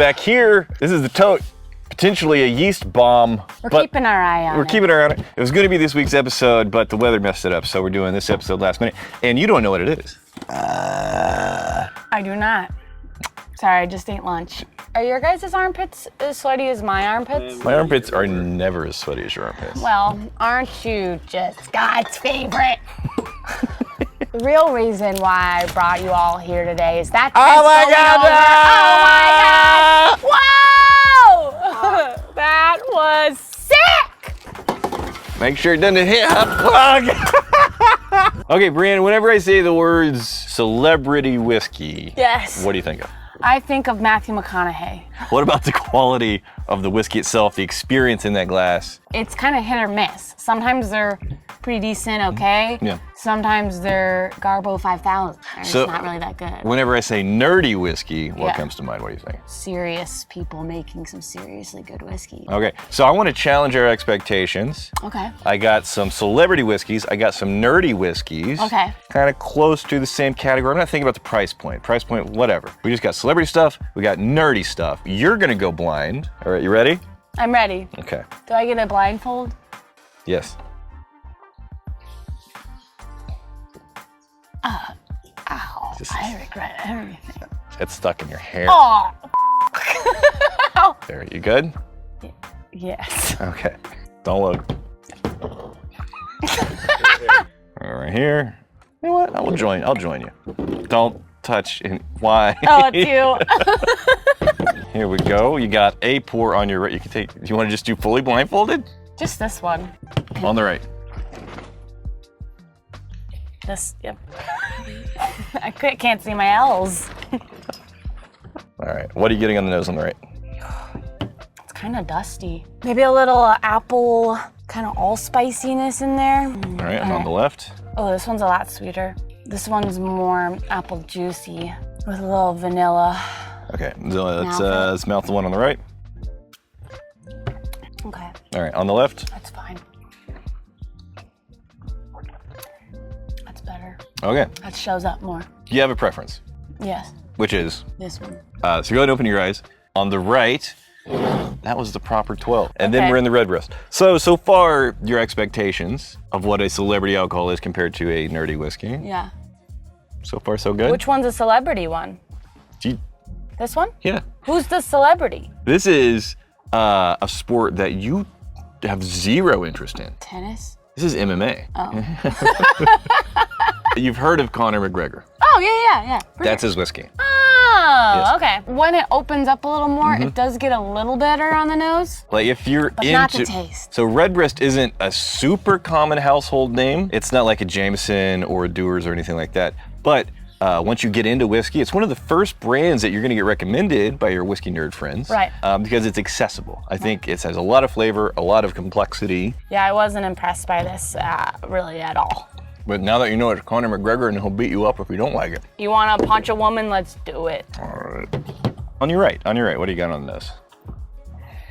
Back here, this is the tote. Potentially a yeast bomb. We're keeping our eye on it. We're keeping our eye on it. It was going to be this week's episode, but the weather messed it up, so we're doing this episode last minute. And you don't know what it is. I do not. Sorry, I just ate lunch. Are your guys' armpits as sweaty as my armpits? My armpits are never as sweaty as your armpits. Well, aren't you just God's favorite? The real reason why I brought you all here today is that. Oh my God! Oh my God! Whoa! That was sick! Make sure it doesn't hit a plug. Okay, Brianna, whenever I say the words celebrity whiskey, Yes. what do you think of? I think of Matthew McConaughey. What about the quality of the whiskey itself, the experience in that glass? It's kind of hit or miss. Sometimes they're pretty decent, okay? Yeah. Sometimes they're Garbo 5000. It's So- not really that good. Whenever I say nerdy whiskey, what Yeah. comes to mind? What do you think? Serious people making some seriously good whiskey. Okay, so I want to challenge our expectations. Okay. I got some celebrity whiskeys. I got some nerdy whiskeys. Okay. Kind of close to the same category. I'm not thinking about the price point. Price point, whatever. We just got celebrity stuff. We got nerdy stuff. You're going to go blind. All right, you ready? I'm ready. Okay. Do I get a blindfold? Yes. Ow. Just- I regret everything. It's stuck in your hair. Oh. There, you good? Yes. Okay. Don't look. Right here. You know what? I'll join you. Don't touch and why? Oh, it's you. Here we go. You got a pour on your right. You can take. You want to just do fully blindfolded? Just this one. On the right. This, yep. I can't see my L's. All right. What are you getting on the nose on the right? It's kind of dusty. Maybe a little apple, kind of all-spiciness in there. All right. And on the left. Oh, this one's a lot sweeter. This one's more apple juicy with a little vanilla. Okay. So let's mouth the one on the right. Okay, All right. On the left. that's fine. That's better. Okay. That shows up more. You have a preference, Yes, which is this one. so go ahead and open your eyes. On the right. That was the proper 12. And then Okay. we're in the Redbreast. So far, your expectations of what a celebrity alcohol is compared to a nerdy whiskey. Yeah. So far, so good? Which one's a celebrity one? Gee, This one? yeah. Who's the celebrity? This is a sport that you have zero interest in. Tennis? This is MMA. Oh. You've heard of Conor McGregor. Oh, yeah. For That's sure. his whiskey. Oh, Yes. okay. When it opens up a little more, it does get a little better on the nose. Like if you're But into not the taste. So Redbreast isn't a super common household name. It's not like a Jameson or a Dewar's or anything like that. But once you get into whiskey, it's one of the first brands that you're going to get recommended by your whiskey nerd friends. Right. Because it's accessible. I think it has a lot of flavor, a lot of complexity. Yeah, I wasn't impressed by this really at all. But now that you know it's Conor McGregor and he'll beat you up if you don't like it. You want to punch a woman? Let's do it. All right. On your right, what do you got on the nose?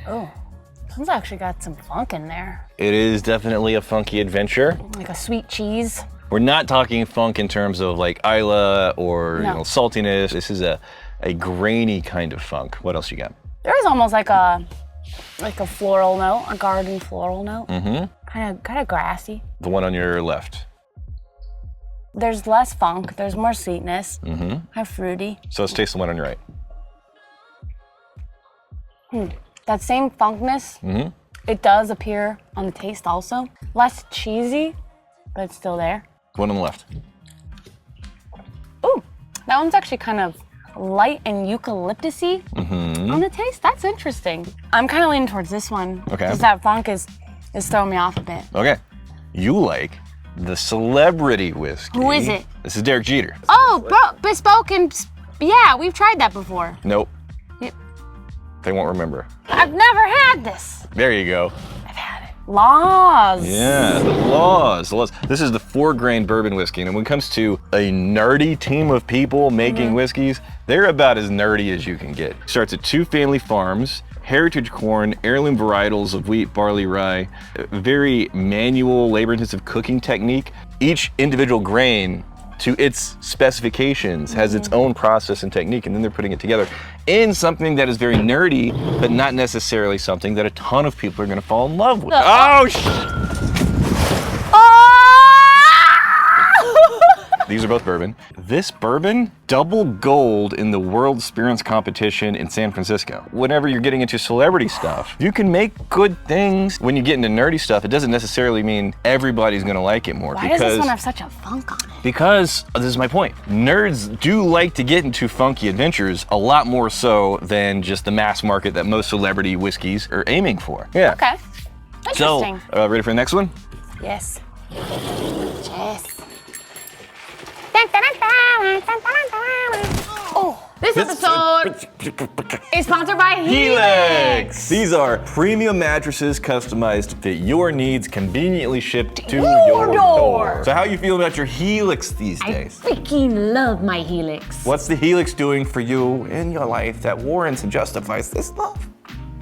Oh, this one's actually got some funk in there. It is definitely a funky adventure. Like a sweet cheese. We're not talking funk in terms of like Isla or No. saltiness. This is a grainy kind of funk. What else you got? There's almost like a floral note, a garden floral note. Mm-hmm. Kind of grassy. The one on your left. There's less funk. There's more sweetness. Mm-hmm. Kind of fruity. So let's taste the one on your right. That same funkness, Mm-hmm. it does appear on the taste also. Less cheesy, but it's still there. The one on the left. Ooh, that one's actually kind of light and eucalyptus-y on the taste. That's interesting. I'm kind of leaning towards this one. Okay. Because that funk is throwing me off a bit. Okay. You like the celebrity whiskey. Who is it? This is Derek Jeter. Oh, bro, bespoke and yeah, we've tried that before. Nope. Yep. They won't remember. I've never had this. There you go. I've had it. Laws. Yeah, the laws. This is the 4-grain bourbon whiskey. And when it comes to a nerdy team of people making whiskeys, they're about as nerdy as you can get. Starts at 2 family farms, heritage corn, heirloom varietals of wheat, barley, rye, a very manual, labor-intensive cooking technique. Each individual grain to its specifications, has its own process and technique, and then they're putting it together in something that is very nerdy, but not necessarily something that a ton of people are gonna fall in love with. These are both bourbon. This bourbon, double gold in the World Spirits Competition in San Francisco. Whenever you're getting into celebrity stuff, you can make good things. When you get into nerdy stuff, it doesn't necessarily mean everybody's gonna like it more. Why does this one have such a funk on it? Because, this is my point, nerds do like to get into funky adventures a lot more so than just the mass market that most celebrity whiskeys are aiming for. Yeah. Okay. Interesting. So, ready for the next one? Yes. Yes. Oh, this episode is sponsored by Helix. These are premium mattresses customized to fit your needs, conveniently shipped to your door. So how you feel about your Helix these days? I freaking love my Helix. What's the Helix doing for you in your life that warrants and justifies this love?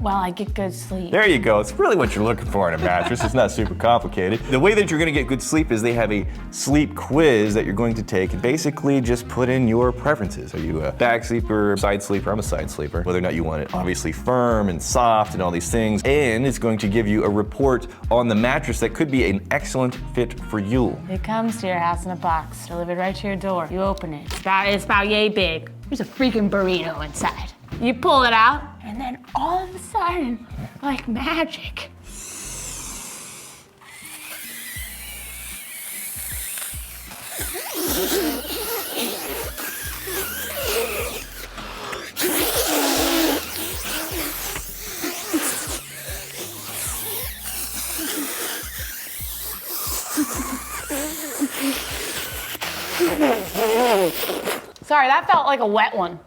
Well, I get good sleep. There you go. It's really what you're looking for in a mattress. It's not super complicated. The way that you're gonna get good sleep is they have a sleep quiz that you're going to take and basically just put in your preferences. Are you a back sleeper, side sleeper? I'm a side sleeper. Whether or not you want it obviously firm and soft and all these things. And it's going to give you a report on the mattress that could be an excellent fit for you. It comes to your house in a box, delivered right to your door. You open it. It's about yay big. There's a freaking burrito inside. You pull it out, and then all of a sudden, like magic, sorry, that felt like a wet one.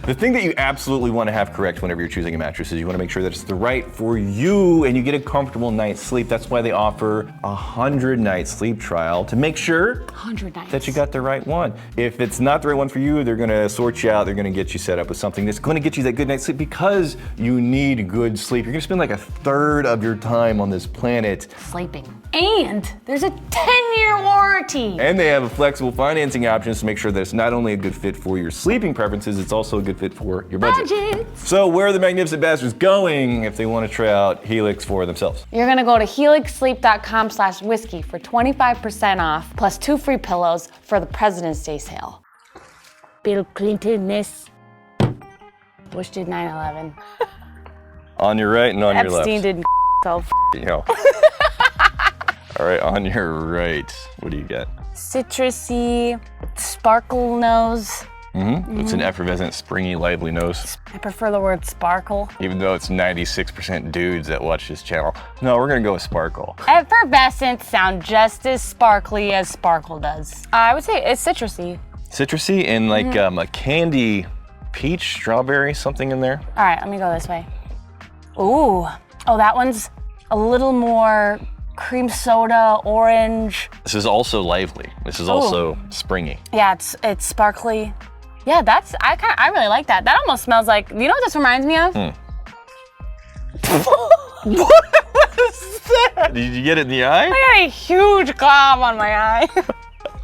The thing that you absolutely want to have correct whenever you're choosing a mattress is you want to make sure that it's the right for you and you get a comfortable night's sleep. That's why they offer a 100-night sleep trial to make sure 100 nights. that you got the right one. If it's not the right one for you, they're going to sort you out. They're going to get you set up with something that's going to get you that good night's sleep because you need good sleep. You're going to spend like a third of your time on this planet sleeping. And there's a 10-year warranty. And they have flexible financing options to make sure that it's not only a good fit for your sleeping preferences, it's also a good fit for your budget. So where are the Magnificent Bastards going if they want to try out Helix for themselves? You're gonna go to helixsleep.com/whiskey for 25% off, plus 2 free pillows for the President's Day sale. Bill Clinton, Miss. Bush did 9/11. On your right and on your left. Epstein did himself. You know. All right, on your right, what do you get? Citrusy, sparkle nose. It's an effervescent, springy, lively nose. I prefer the word sparkle. Even though it's 96% dudes that watch this channel. No, we're gonna go with sparkle. Effervescent sound just as sparkly as sparkle does. I would say it's citrusy. Citrusy and like a candy, peach, strawberry, something in there. All right, let me go this way. Ooh, oh, that one's a little more cream soda, orange. This is also lively. This is also springy. Yeah, it's sparkly. Yeah, I really like that. That almost smells like, you know what this reminds me of? What was that? Did you get it in the eye? I got a huge glob on my eye.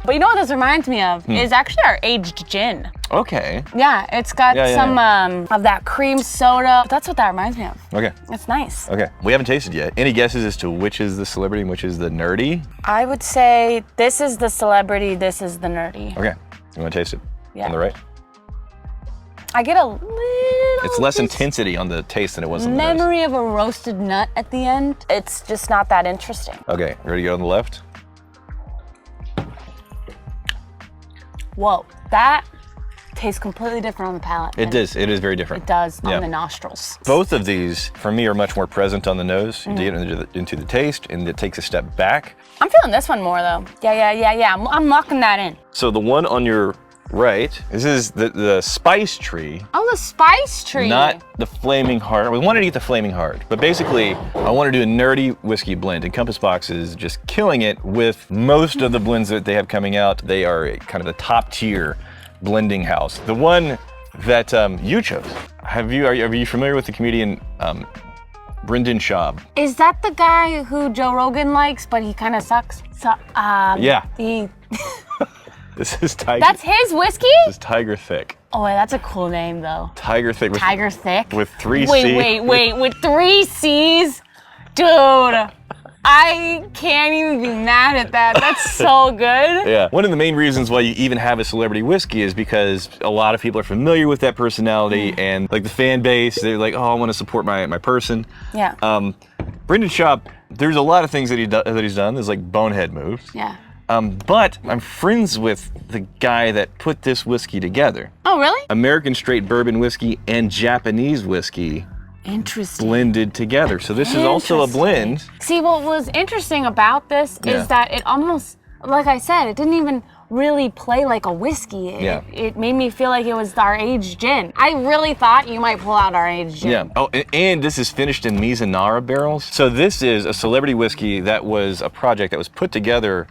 But you know what this reminds me of? Is actually our aged gin. Okay. Yeah, it's got some of that cream soda. That's what that reminds me of. Okay. It's nice. Okay. We haven't tasted yet. Any guesses as to which is the celebrity and which is the nerdy? I would say this is the celebrity, this is the nerdy. Okay. You want to taste it? Yeah. On the right? I get a little It's less intensity on the taste than it was on the nose. memory of a roasted nut at the end. It's just not that interesting. Okay, ready to go on the left? Whoa, that tastes completely different on the palate. It does. It is very different. It does Yeah. on the nostrils. Both of these, for me, are much more present on the nose. You get into the taste, and it takes a step back. I'm feeling this one more though. Yeah. I'm locking that in. So the one on your right, this is the spice tree. Oh, the spice tree. Not the flaming hard. We wanted to eat the flaming hard, but basically, I want to do a nerdy whiskey blend. And Compass Box is just killing it with most of the blends that they have coming out. They are kind of the top tier blending house. The one that you chose. Are you familiar with the comedian Brendan Schaub. Is that the guy who Joe Rogan likes, but he kind of sucks? So, Yeah. He, This is Tiger. that's his whiskey? This is Tiger Thick. Oh, wait, that's a cool name, though. Tiger Thick. With, Tiger Thick? With 3 wait, C's. Wait, with 3 C's? Dude, I can't even be mad at that. That's so good. Yeah. One of the main reasons why you even have a celebrity whiskey is because a lot of people are familiar with that personality and like the fan base, they're like, oh, I want to support my person. Yeah. Brendan Schaub, there's a lot of things that he's done. There's like bonehead moves. Yeah. But I'm friends with the guy that put this whiskey together. Oh, really? American straight bourbon whiskey and Japanese whiskey Interesting. blended together. So this is also a blend. See, what was interesting about this Yeah. is that it almost, like I said, it didn't even really play like a whiskey. It made me feel like it was our aged gin. I really thought you might pull out our aged gin. Yeah. Oh, and this is finished in Mizunara barrels. So this is a celebrity whiskey that was a project that was put together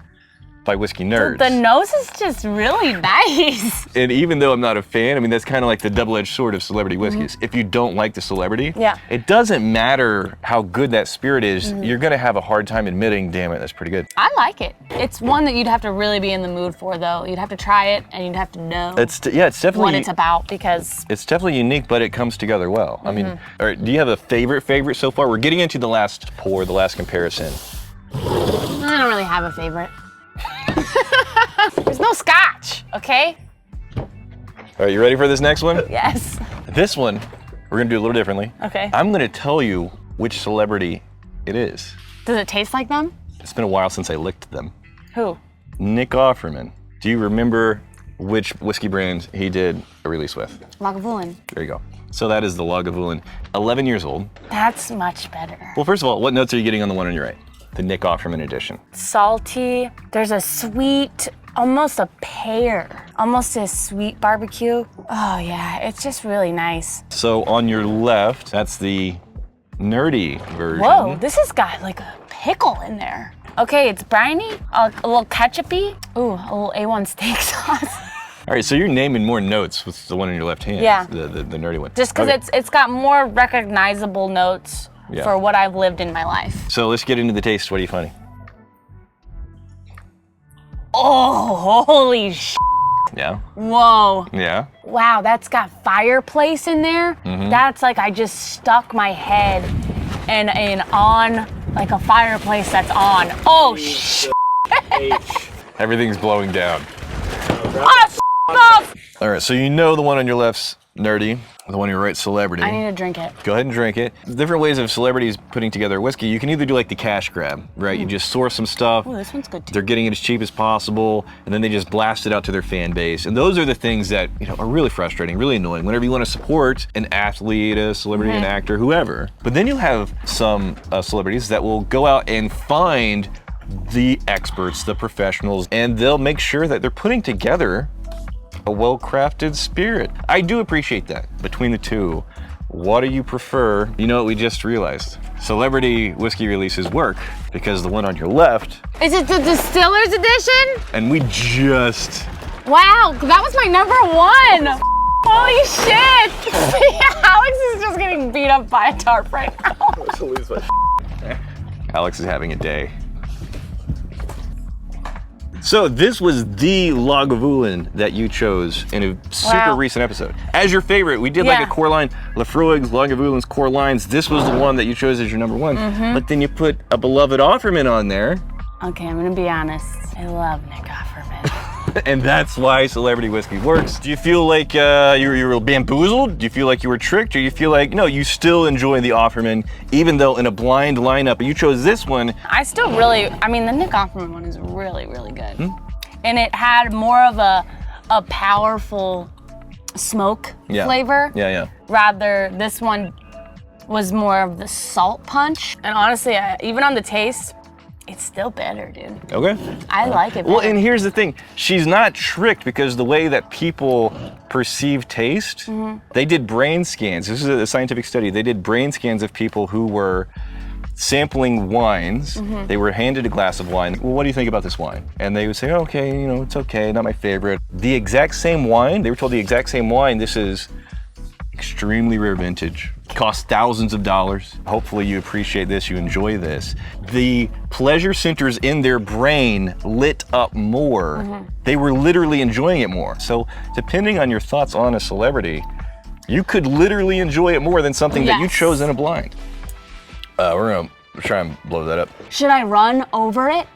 by whiskey nerds. The nose is just really nice. And even though I'm not a fan, I mean, that's kind of like the double-edged sword of celebrity whiskeys. If you don't like the celebrity, Yeah. it doesn't matter how good that spirit is, you're gonna have a hard time admitting, damn it, that's pretty good. I like it. It's one that you'd have to really be in the mood for, though. You'd have to try it, and you'd have to know It's definitely what it's about, because It's definitely unique, but it comes together well. I mean, all right, do you have a favorite so far? We're getting into the last pour, the last comparison. I don't really have a favorite. There's no scotch, okay? All right, you ready for this next one? Yes. This one, we're gonna do a little differently. Okay. I'm gonna tell you which celebrity it is. Does it taste like them? It's been a while since I licked them. Who? Nick Offerman. Do you remember which whiskey brand he did a release with? Lagavulin. There you go. So that is the Lagavulin, 11 years old. That's much better. Well, first of all, what notes are you getting on the one on your right? The Nick Offerman edition. Salty. There's a sweet, almost a pear, almost a sweet barbecue. Oh yeah, it's just really nice. So on your left, that's the nerdy version. Whoa, this has got like a pickle in there. Okay, it's briny, a little ketchupy. Ooh, a little A1 steak sauce. All right, so you're naming more notes with the one in your left hand. Yeah. The nerdy one. Just because Okay. it's got more recognizable notes Yeah. for what I've lived in my life. So let's get into the taste. What are you finding? Oh, holy sh! Yeah. Whoa. Yeah. Wow, that's got fireplace in there. That's like I just stuck my head and on like a fireplace that's on. Oh sh! Everything's blowing down. Oh, off. All right, so you know the one on your left's nerdy, the one on your right celebrity. I need to drink it. Go ahead and drink it. Different ways of celebrities putting together whiskey. You can either do like the cash grab, right? You just source some stuff. Oh, this one's good too. They're getting it as cheap as possible, and then they just blast it out to their fan base. And those are the things that are really frustrating, really annoying. Whenever you want to support an athlete, a celebrity, an actor, whoever. But then you'll have some celebrities that will go out and find the experts, the professionals, and they'll make sure that they're putting together a well-crafted spirit. I do appreciate that. Between the two, what do you prefer? You know what we just realized? Celebrity whiskey releases work because the one on your left, Is it the Distiller's Edition? and we just, Wow, that was my #1. Holy shit! Alex is just getting beat up by a tarp right now. Alex is having a day. So this was the Lagavulin that you chose in a super Wow. recent episode. As your favorite, we did like Yeah. a core line, Lafroig's, Lagavulin's core lines. This was the one that you chose as your #1. But then you put a beloved Offerman on there, Okay, I'm gonna be honest. I love Nick Offerman. and that's why celebrity whiskey works. Do you feel like you were bamboozled? Do you feel like you were tricked? Or you feel like, no, you still enjoy the Offerman, even though in a blind lineup, you chose this one. I still really, I mean, the Nick Offerman one is really, really good. And it had more of a powerful smoke flavor. Yeah. Rather, this one was more of the salt punch. And honestly, even on the taste, it's still better, dude. Okay. I like it better. Well, and here's the thing. She's not tricked because the way that people perceive taste, they did brain scans. This is a scientific study. They did brain scans of people who were sampling wines. They were handed a glass of wine. Well, what do you think about this wine? And they would say, okay, it's okay, not my favorite. The exact same wine, they were told the exact same wine, this is extremely rare vintage. cost thousands of dollars. Hopefully you appreciate this, you enjoy this. The pleasure centers in their brain lit up more. They were literally enjoying it more. So depending on your thoughts on a celebrity, you could literally enjoy it more than something that you chose in a blind. We're gonna try and blow that up. Should I run over it?